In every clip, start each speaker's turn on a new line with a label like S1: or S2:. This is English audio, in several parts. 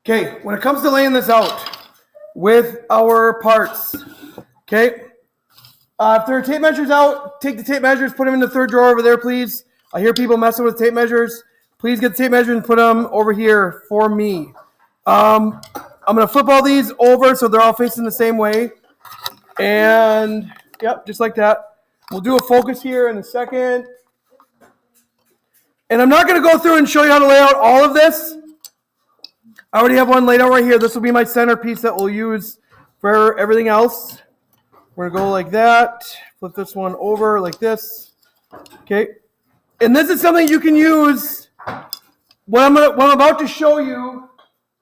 S1: Okay, when it comes to laying this out with our parts, okay, if there are tape measures out, take the tape measures, put them in the third drawer over there, please. I hear people messing with tape measures. Please get the tape measures and put them over here for me. I'm going to flip all these over so they're all facing the same way. And, yep, just like that. We'll do a focus here in a second. And I'm not going to go through and show you how to lay out all of this. I already have one laid out right here. This will be my centerpiece that we'll use for everything else. We're going to go like that. Flip this one over like this. Okay. And this is something you can use. What I'm about to show you.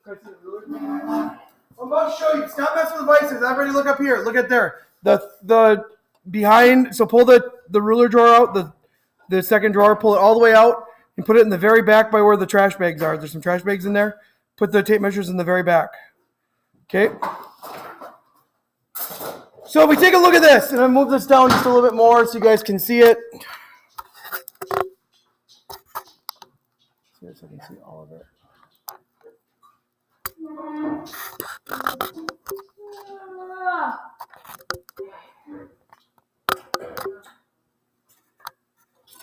S1: I'm about to show you. Stop messing with vices. Everybody look up here. Look at there. The behind. So pull the ruler drawer out. The second drawer. Pull it all the way out and put it in the very back by where the trash bags are. There's some trash bags in there. Put the tape measures in the very back. Okay. So if we take a look at this, and I move this down just a little bit more so you guys can see it. So I can see all of it.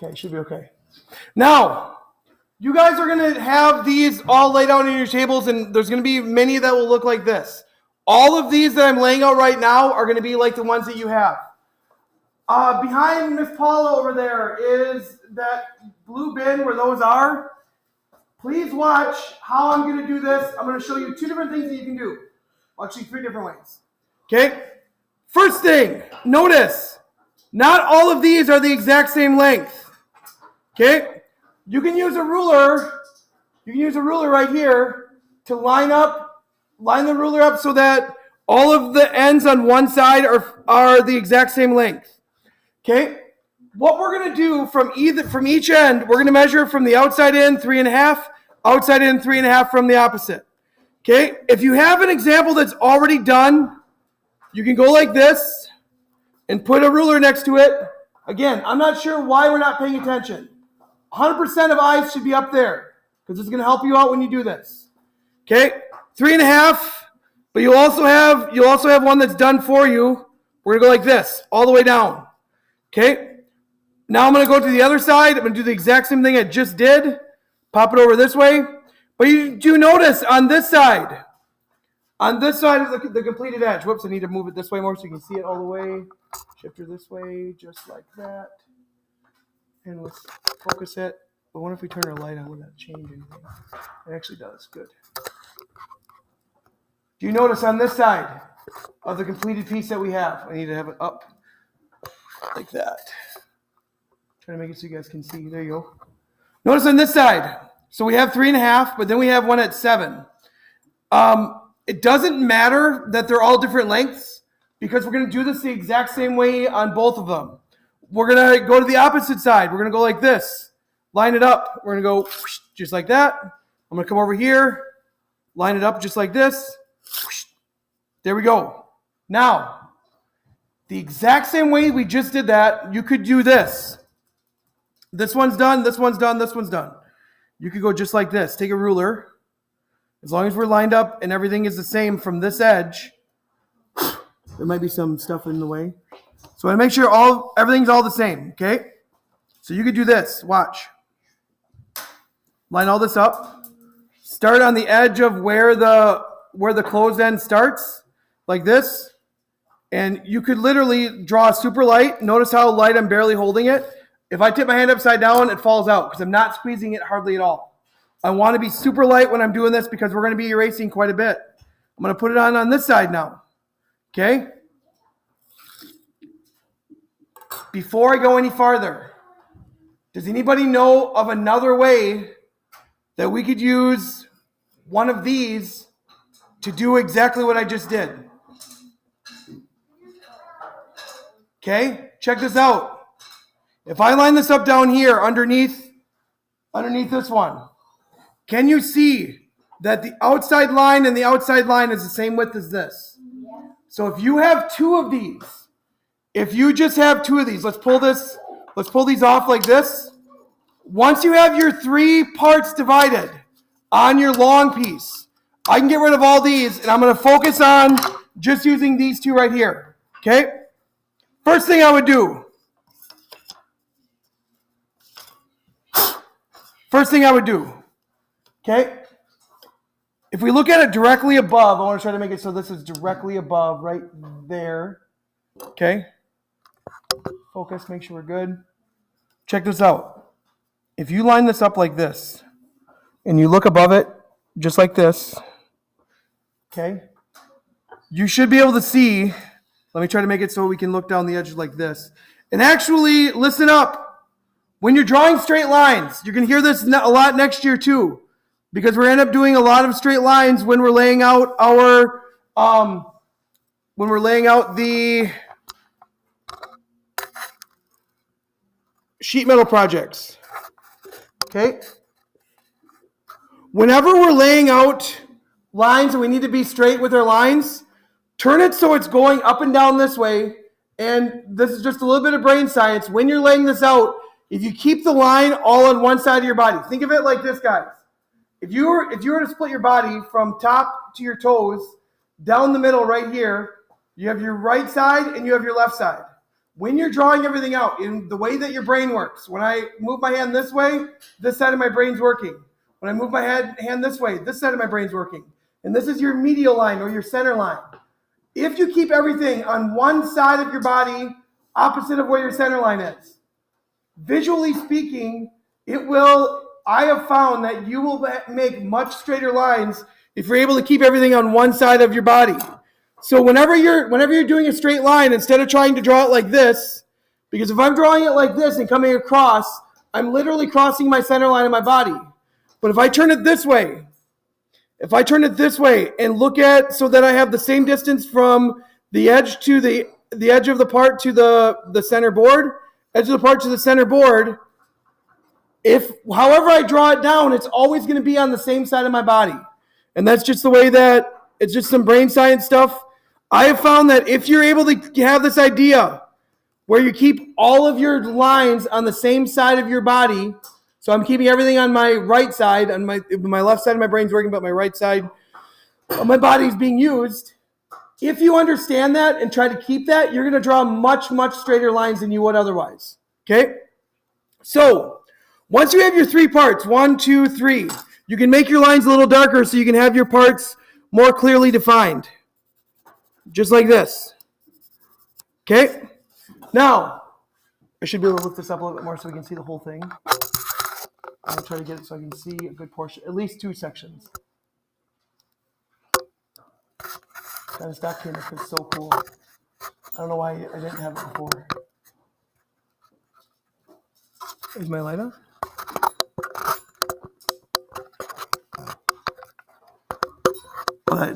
S1: Okay, should be okay. Now, you guys are going to have these all laid out in your tables, and there's going to be many that will look like this. All of these that I'm laying out right now are going to be like the ones that you have. Behind Miss Paula over there is that blue bin where those are. Please watch how I'm going to do this. I'm going to show you two different things that you can do. Well, actually, three different ways. Okay? First thing, notice, not all of these are the exact same length. Okay? You can use a ruler. You can use a ruler right here to line the ruler up so that all of the ends on one side are the exact same length. Okay? What we're going to do from each end, we're going to measure from the outside in 3.5, outside in 3.5 from the opposite. Okay? If you have an example that's already done, you can go like this and put a ruler next to it. Again, I'm not sure why we're not paying attention. 100% of eyes should be up there because it's going to help you out when you do this. Okay? 3.5, but you'll also have one that's done for you. We're going to go like this, all the way down. Okay? Now I'm going to go to the other side. I'm going to do the exact same thing I just did. Pop it over this way. But you do notice on this side of the completed edge. Whoops, I need to move it this way more so you can see it all the way. Shift her this way, just like that. And let's focus it. But what if we turn our light on? Will that change anything? It actually does. Good. Do you notice on this side of the completed piece that we have? I need to have it up like that. Trying to make it so you guys can see. There you go. Notice on this side. So we have 3.5, but then we have one at 7. It doesn't matter that they're all different lengths because we're going to do this the exact same way on both of them. We're going to go to the opposite side. We're going to go like this. Line it up. We're going to go just like that. I'm going to come over here. Line it up just like this. There we go. Now, the exact same way we just did that, you could do this. This one's done, this one's done, this one's done. You could go just like this. Take a ruler. As long as we're lined up and everything is the same from this edge, there might be some stuff in the way. So I want to make sure everything's all the same, okay? So you could do this. Watch. Line all this up. Start on the edge of where the closed end starts, like this. And you could literally draw super light. Notice how light I'm barely holding it. If I tip my hand upside down, it falls out because I'm not squeezing it hardly at all. I want to be super light when I'm doing this because we're going to be erasing quite a bit. I'm going to put it on this side now. Okay? Before I go any farther, does anybody know of another way that we could use one of these to do exactly what I just did? Okay? Check this out. If I line this up down here underneath this one, can you see that the outside line and the outside line is the same width as this? So if you have two of these, if you just have two of these, let's pull these off like this. Once you have your 3 parts divided on your long piece, I can get rid of all these, and I'm going to focus on just using these two right here, okay? First thing I would do. Okay? If we look at it directly above, I want to try to make it so this is directly above, right there. Okay? Focus, make sure we're good. Check this out. If you line this up like this, and you look above it, just like this, okay? You should be able to see, let me try to make it so we can look down the edge like this. And actually, listen up. When you're drawing straight lines, you're going to hear this a lot next year too, because we're going to end up doing a lot of straight lines when we're laying out our, the sheet metal projects. Okay? Whenever we're laying out lines and we need to be straight with our lines, turn it so it's going up and down this way. And this is just a little bit of brain science. When you're laying this out, if you keep the line all on one side of your body, think of it like this, guys. If you were to split your body from top to your toes, down the middle right here, you have your right side and you have your left side. When you're drawing everything out, in the way that your brain works, when I move my hand this way, this side of my brain's working. When I move my hand this way, this side of my brain's working. And this is your medial line or your center line. If you keep everything on one side of your body, opposite of where your center line is, visually speaking, I have found that you will make much straighter lines if you're able to keep everything on one side of your body. So whenever you're doing a straight line, instead of trying to draw it like this, because if I'm drawing it like this and coming across, I'm literally crossing my center line of my body. But if I turn it this way, and look at so that I have the same distance from the edge to the edge of the part to the center board, edge of the part to the center board, however I draw it down, it's always going to be on the same side of my body. And that's just the way that, it's just some brain science stuff. I have found that if you're able to have this idea where you keep all of your lines on the same side of your body, so I'm keeping everything on my right side, on my left side of my brain's working, but my right side of my body is being used. If you understand that and try to keep that, you're going to draw much, much straighter lines than you would otherwise. Okay? So, once you have your three parts, 1, 2, 3, you can make your lines a little darker so you can have your parts more clearly defined. Just like this. Okay? Now, I should be able to lift this up a little bit more so we can see the whole thing. I'll try to get it so I can see a good portion, at least 2 sections. Got a stock camera, it's so cool. I don't know why I didn't have it before. Is my light on?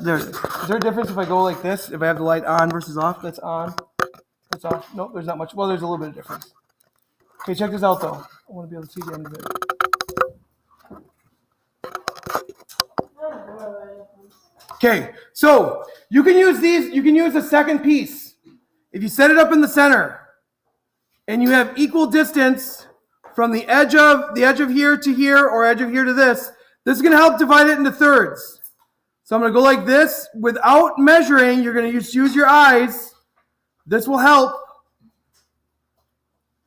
S1: There it is. Is there a difference if I go like this? If I have the light on versus off? That's on. That's off. Nope, there's not much. Well, there's a little bit of difference. Okay, check this out though. I want to be able to see the end of it. Okay, so you can use these. You can use a second piece. If you set it up in the center, and you have equal distance from the edge of here to here, or edge of here to this is going to help divide it into thirds. So I'm going to go like this. Without measuring, you're going to use your eyes. This will help.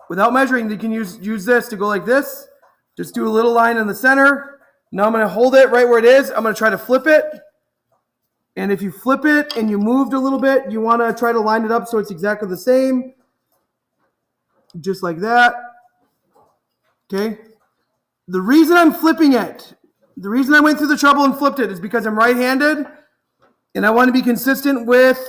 S1: Without measuring, you can use this to go like this. Just do a little line in the center. Now I'm going to hold it right where it is. I'm going to try to flip it. And if you flip it and you moved a little bit, you want to try to line it up so it's exactly the same. Just like that. Okay? The reason I'm flipping it, the reason I went through the trouble and flipped it is because I'm right-handed and I want to be consistent with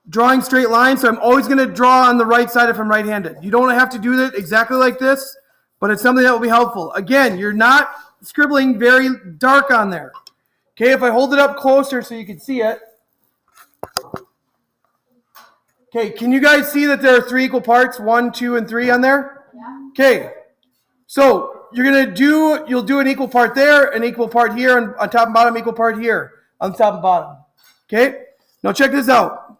S1: drawing straight lines, so I'm always going to draw on the right side if I'm right-handed. You don't have to do it exactly like this, but it's something that will be helpful. Again, you're not scribbling very dark on there. Okay, if I hold it up closer so you can see it. Okay, can you guys see that there are 3 equal parts, 1, 2, and 3 on there? Yeah. Okay, so you'll do an equal part there, an equal part here, and on top and bottom, equal part here, on top and bottom. Okay? Now check this out.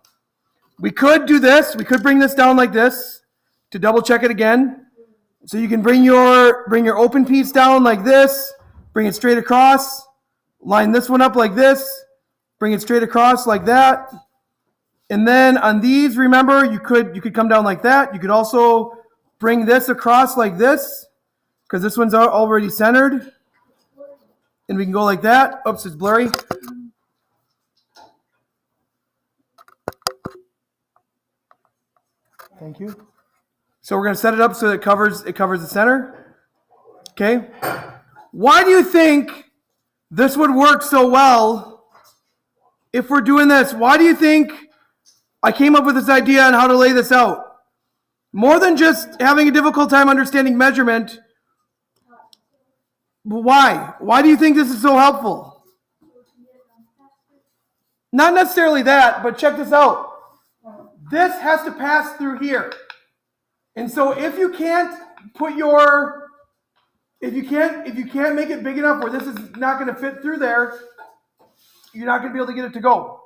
S1: We could do this. We could bring this down like this to double check it again. So you can bring your open piece down like this, bring it straight across, line this one up like this, bring it straight across like that. And then on these, remember, you could come down like that. You could also bring this across like this, because this one's already centered. And we can go like that. Oops, it's blurry. Thank you. So we're going to set it up so that it covers the center. Okay. Why do you think this would work so well if we're doing this? Why do you think I came up with this idea on how to lay this out? More than just having a difficult time understanding measurement, but why? Why do you think this is so helpful? Not necessarily that, but check this out. This has to pass through here. And so if you can't make it big enough where this is not going to fit through there, you're not going to be able to get it to go.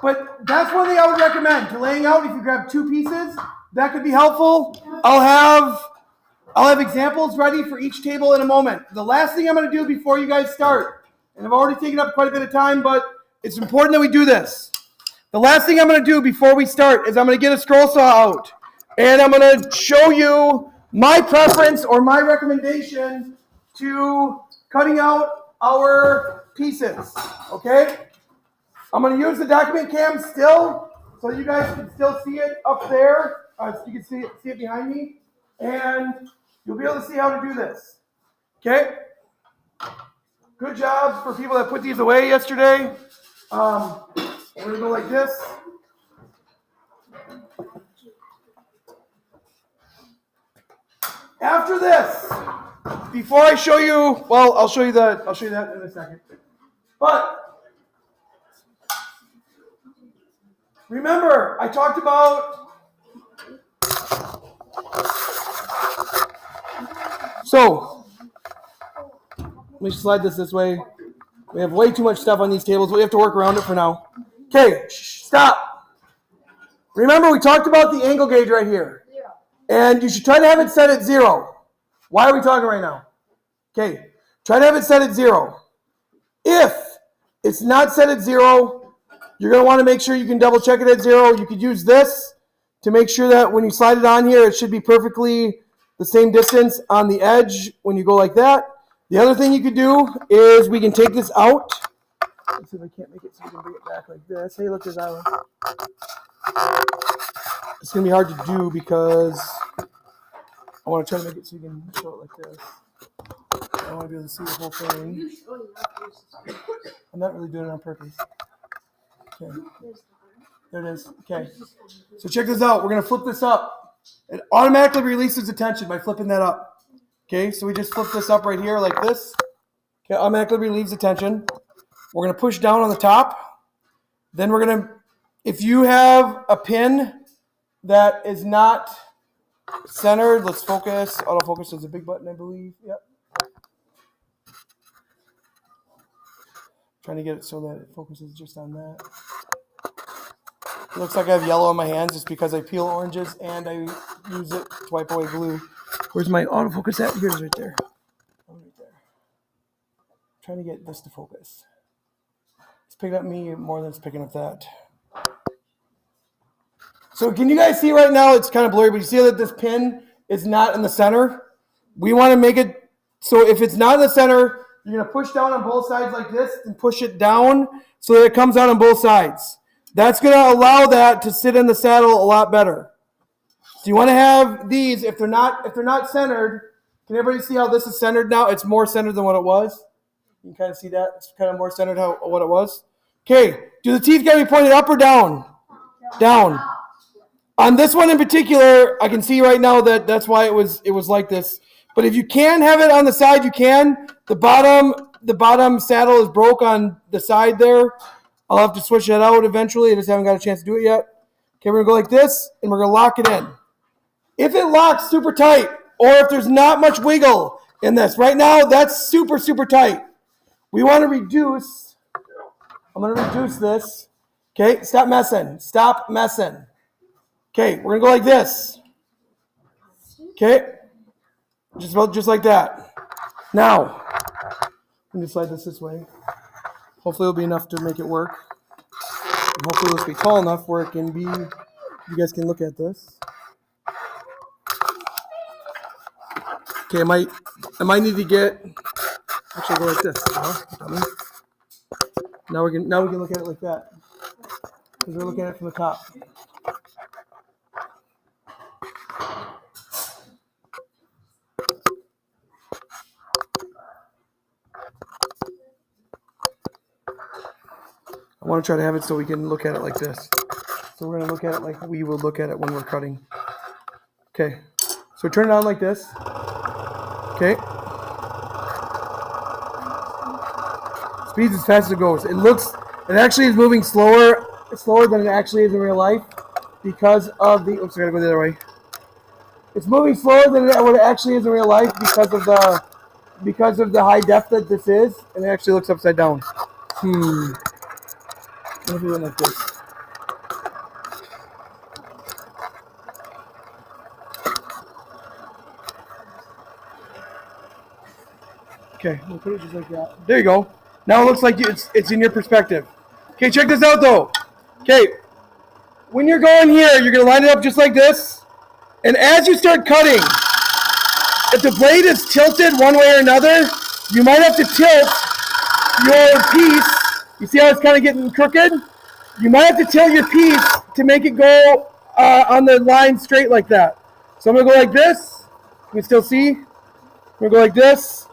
S1: But that's one thing I would recommend to laying out. If you grab two pieces, that could be helpful. I'll have examples ready for each table in a moment. The last thing I'm going to do before you guys start, and I've already taken up quite a bit of time, but it's important that we do this. The last thing I'm going to do before we start is I'm going to get a scroll saw out, and I'm going to show you my preference or my recommendation to cutting out our pieces, okay? I'm going to use the document cam still, so you guys can still see it up there. So you can see it behind me, and you'll be able to see how to do this, okay? Good job for people that put these away yesterday. We're going to go like this. After this, before I show you, well, I'll show you that in a second. But remember, I talked about, so let me slide this way. We have way too much stuff on these tables. We have to work around it for now. Okay, stop. Remember, we talked about the angle gauge right here. And you should try to have it set at 0. Why are we talking right now? Okay, try to have it set at 0. If it's not set at 0, you're going to want to make sure you can double check it at 0. You could use this to make sure that when you slide it on here, it should be perfectly the same distance on the edge when you go like that. The other thing you could do is we can take this out. Let's see if I can't make it so we can bring it back like this. Hey, look, there's that one. It's going to be hard to do because I want to try to make it so you can show it like this. I want to be able to see the whole thing. I'm not really doing it on purpose. Okay. There it is. Okay. So check this out. We're going to flip this up. It automatically releases the tension by flipping that up. Okay, so we just flip this up right here like this. Okay, automatically relieves the tension. We're going to push down on the top. Then we're going to, if you have a pin that is not centered, let's focus. Autofocus is a big button, I believe. Yep. Trying to get it so that it focuses just on that. It looks like I have yellow on my hands just because I peel oranges and I use it to wipe away glue. Where's my autofocus at? Here's right there. Right there. Trying to get this to focus. It's picking up me more than it's picking up that. So can you guys see right now? It's kind of blurry, but you see that this pin is not in the center? We want to make it so if it's not in the center, you're going to push down on both sides like this and push it down so that it comes out on both sides. That's going to allow that to sit in the saddle a lot better. So you want to have these, if they're not centered, can everybody see how this is centered now? It's more centered than what it was. You can kind of see that. It's kind of more centered what it was. Okay, do the teeth got to be pointed up or down? Down. On this one in particular, I can see right now that that's why it was like this. But if you can have it on the side, you can. The bottom saddle is broke on the side there. I'll have to switch that out eventually. I just haven't got a chance to do it yet. Okay, we're going to go like this, and we're going to lock it in. If it locks super tight, or if there's not much wiggle in this, right now that's super, super tight. We want to reduce. I'm going to reduce this. Okay, stop messing. Stop messing. Okay, we're going to go like this. Okay, just like that. Now, let me slide this way. Hopefully it'll be enough to make it work. And hopefully this will be tall enough where it can be, you guys can look at this. Okay, I might need to get, actually go like this. Now we can look at it like that. Because we're looking at it from the top. I want to try to have it so we can look at it like this. So we're going to look at it like we will look at it when we're cutting. Okay, so turn it on like this. Okay. Speeds as fast as it goes. It actually is moving slower than it actually is in real life because of the, oops, I gotta go the other way. It's moving slower than what it actually is in real life because of the high depth that this is, and it actually looks upside down. What if we went like this? Okay, we'll put it just like that. There you go. Now it looks like it's in your perspective. Okay, check this out though. Okay, when you're going here, you're going to line it up just like this. And as you start cutting, if the blade is tilted one way or another, you might have to tilt your piece. You see how it's kind of getting crooked? You might have to tilt your piece to make it go on the line straight like that. So I'm going to go like this. You can still see. I'm going to go like this.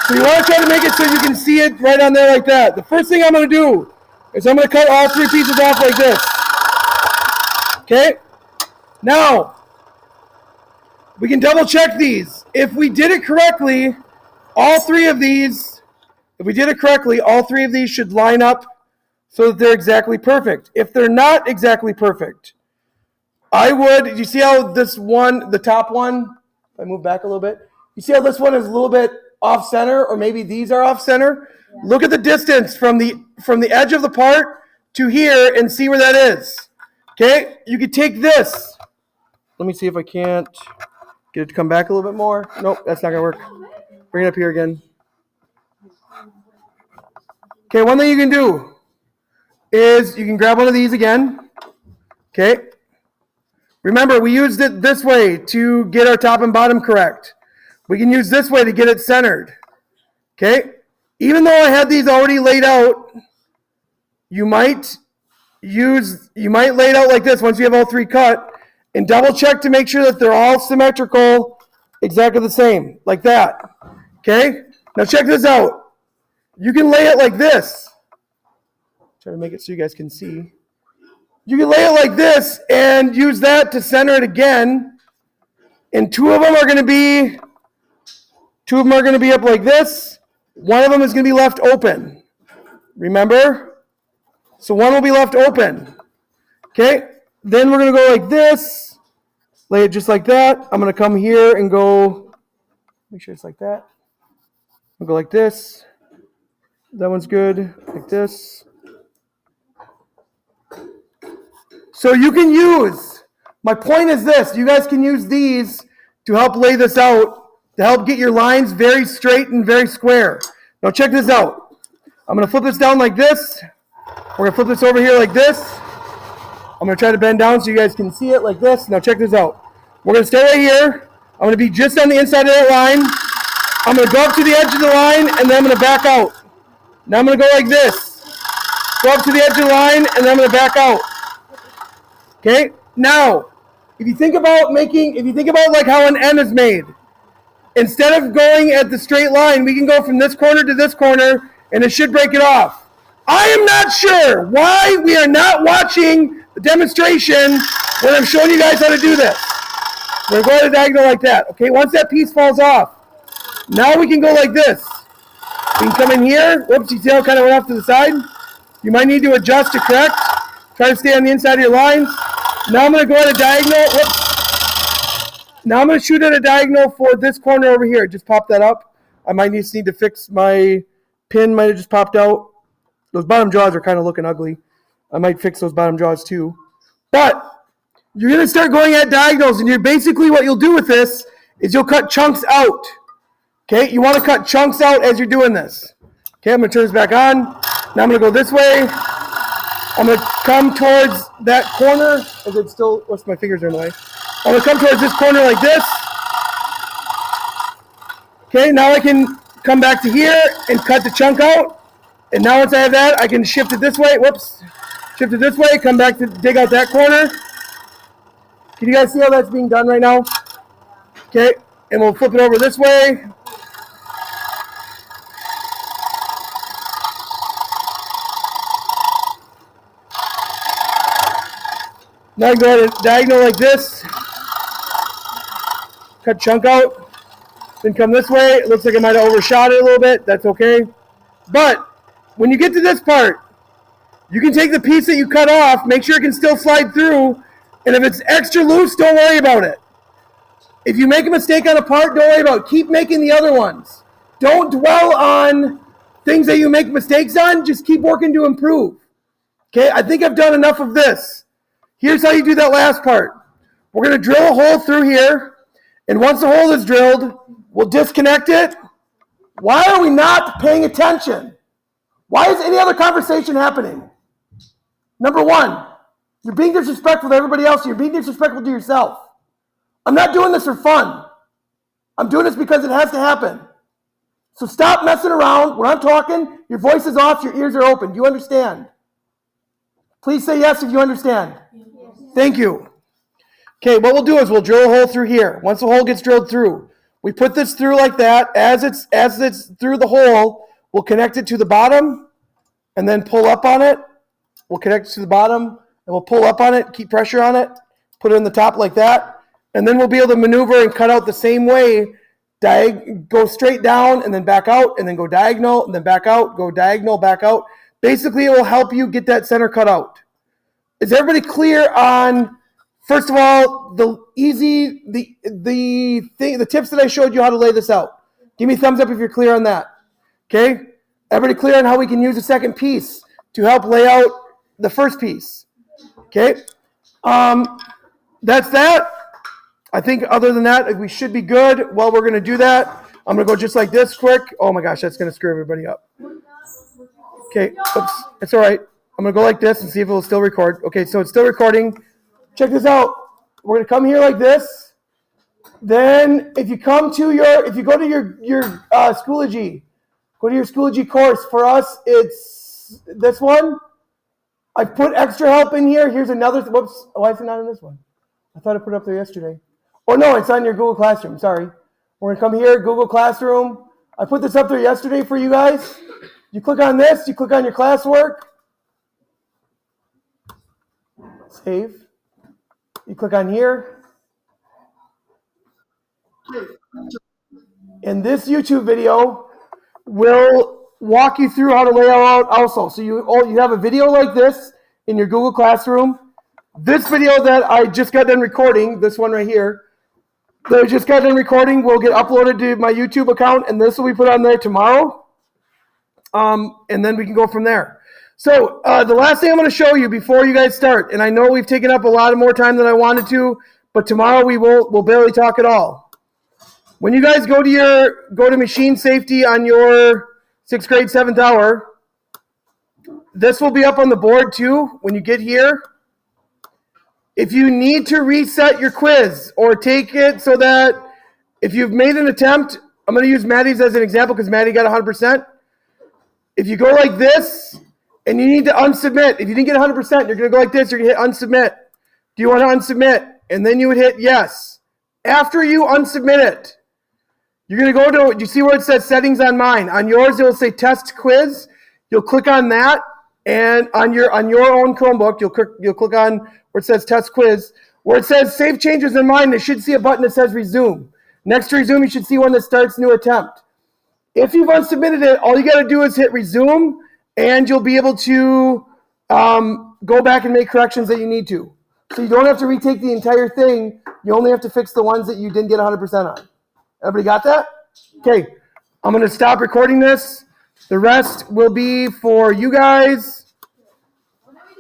S1: So you want to try to make it so you can see it right on there like that. The first thing I'm going to do is I'm going to cut all 3 pieces off like this. Okay? Now, we can double check these. If we did it correctly, all 3 of these, should line up so that they're exactly perfect. If they're not exactly perfect, you see how this one, the top one, if I move back a little bit, you see how this one is a little bit off center, or maybe these are off center? Yeah. Look at the distance from the edge of the part to here and see where that is. Okay? You could take this. Let me see if I can't get it to come back a little bit more. Nope, that's not going to work. Bring it up here again. Okay, one thing you can do is you can grab one of these again. Okay? Remember, we used it this way to get our top and bottom correct. We can use this way to get it centered. Okay? Even though I had these already laid out, you might lay it out like this once you have all 3 cut, and double check to make sure that they're all symmetrical, exactly the same, like that. Okay? Now check this out. You can lay it like this. Try to make it so you guys can see. You can lay it like this and use that to center it again. And 2 of them are going to be up like this. One of them is going to be left open. Remember? So one will be left open. Okay? Then we're going to go like this. Lay it just like that. I'm going to come here and go, make sure it's like that. I'll go like this. That one's good. Like this. So you can use, my point is this, you guys can use these to help lay this out, to help get your lines very straight and very square. Now check this out. I'm going to flip this down like this. We're going to flip this over here like this. I'm going to try to bend down so you guys can see it like this. Now check this out. We're going to stay right here. I'm going to be just on the inside of that line. I'm going to go up to the edge of the line, and then I'm going to back out. Now I'm going to go like this. Go up to the edge of the line, and then I'm going to back out. Okay? Now, if you think about like how an M is made, instead of going at the straight line, we can go from this corner to this corner, and it should break it off. I am not sure why we are not watching the demonstration when I'm showing you guys how to do this. We're going to diagonal like that. Okay, once that piece falls off, now we can go like this. We can come in here. Whoops, you see how it kind of went off to the side? You might need to adjust to correct. Try to stay on the inside of your lines. Now I'm going to go at a diagonal. Whoops. Now I'm going to shoot at a diagonal for this corner over here. Just pop that up. I might just need to fix my pin. Might have just popped out. Those bottom jaws are kind of looking ugly. I might fix those bottom jaws too. But you're going to start going at diagonals, and you're basically what you'll do with this is you'll cut chunks out. Okay, you want to cut chunks out as you're doing this. Okay, I'm going to turn this back on. Now I'm going to go this way. I'm going to come towards that corner. Is it still, what's my fingers are in the way? I'm going to come towards this corner like this. Okay, now I can come back to here and cut the chunk out. And now once I have that, I can shift it this way. Whoops. Shift it this way, come back to dig out that corner. Can you guys see how that's being done right now? Okay, and we'll flip it over this way. Now I can go ahead and diagonal like this. Cut chunk out. Then come this way. It looks like I might have overshot it a little bit. That's okay. But when you get to this part, you can take the piece that you cut off, make sure it can still slide through, and if it's extra loose, don't worry about it. If you make a mistake on a part, don't worry about it. Keep making the other ones. Don't dwell on things that you make mistakes on. Just keep working to improve. Okay, I think I've done enough of this. Here's how you do that last part. We're going to drill a hole through here, and once the hole is drilled, we'll disconnect it. Why are we not paying attention? Why is any other conversation happening? Number one, you're being disrespectful to everybody else. You're being disrespectful to yourself. I'm not doing this for fun. I'm doing this because it has to happen. So stop messing around. When I'm talking, your voice is off, your ears are open. Do you understand? Please say yes if you understand. Yes. Thank you. Okay, what we'll do is we'll drill a hole through here. Once the hole gets drilled through, we put this through like that. As it's through the hole, we'll connect it to the bottom and then pull up on it. We'll connect it to the bottom and we'll pull up on it, keep pressure on it, put it in the top like that. And then we'll be able to maneuver and cut out the same way. Go straight down and then back out and then go diagonal and then back out, go diagonal, back out. Basically, it will help you get that center cut out. Is everybody clear on, first of all, the tips that I showed you how to lay this out? Give me a thumbs up if you're clear on that. Okay? Everybody clear on how we can use the second piece to help lay out the first piece? Okay? That's that. I think other than that, we should be good. Well, we're going to do that. I'm going to go just like this quick. Oh my gosh, that's going to screw everybody up. Okay, oops, it's all right. I'm going to go like this and see if it will still record. Okay, so it's still recording. Check this out. We're going to come here like this. Then if you go to your Schoology, go to your Schoology course. For us, it's this one. I put extra help in here. Here's another, whoops, why is it not in this one? I thought I put it up there yesterday. Oh no, it's on your Google Classroom, sorry. We're gonna come here, Google Classroom. I put this up there yesterday for you guys. You click on this, you click on your classwork. Save. You click on here. And this YouTube video will walk you through how to lay out also. So you have a video like this in your Google Classroom. This video that I just got done recording, this one right here, that I just got done recording will get uploaded to my YouTube account, and this will be put on there tomorrow. And then we can go from there. So the last thing I'm going to show you before you guys start, and I know we've taken up a lot more time than I wanted to, but tomorrow we'll barely talk at all. When you guys go to machine safety on your 6th grade 7th hour, this will be up on the board too when you get here. If you need to reset your quiz or take it so that if you've made an attempt, I'm going to use Maddie's as an example because Maddie got 100%. If you go like this and you need to unsubmit, if you didn't get 100%, you're going to go like this, you're going to hit unsubmit. Do you want to unsubmit? And then you would hit yes. After you unsubmit it, you're going to go to, you see where it says settings on mine? On yours, it will say test quiz. You'll click on that. And on your own Chromebook, you'll click on where it says test quiz. Where it says save changes in mind, you should see a button that says resume. Next to resume, you should see one that starts new attempt. If you've unsubmitted it, all you got to do is hit resume, and you'll be able to go back and make corrections that you need to. So you don't have to retake the entire thing. You only have to fix the ones that you didn't get 100% on. Everybody got that? Okay, I'm going to stop recording this. The rest will be for you guys.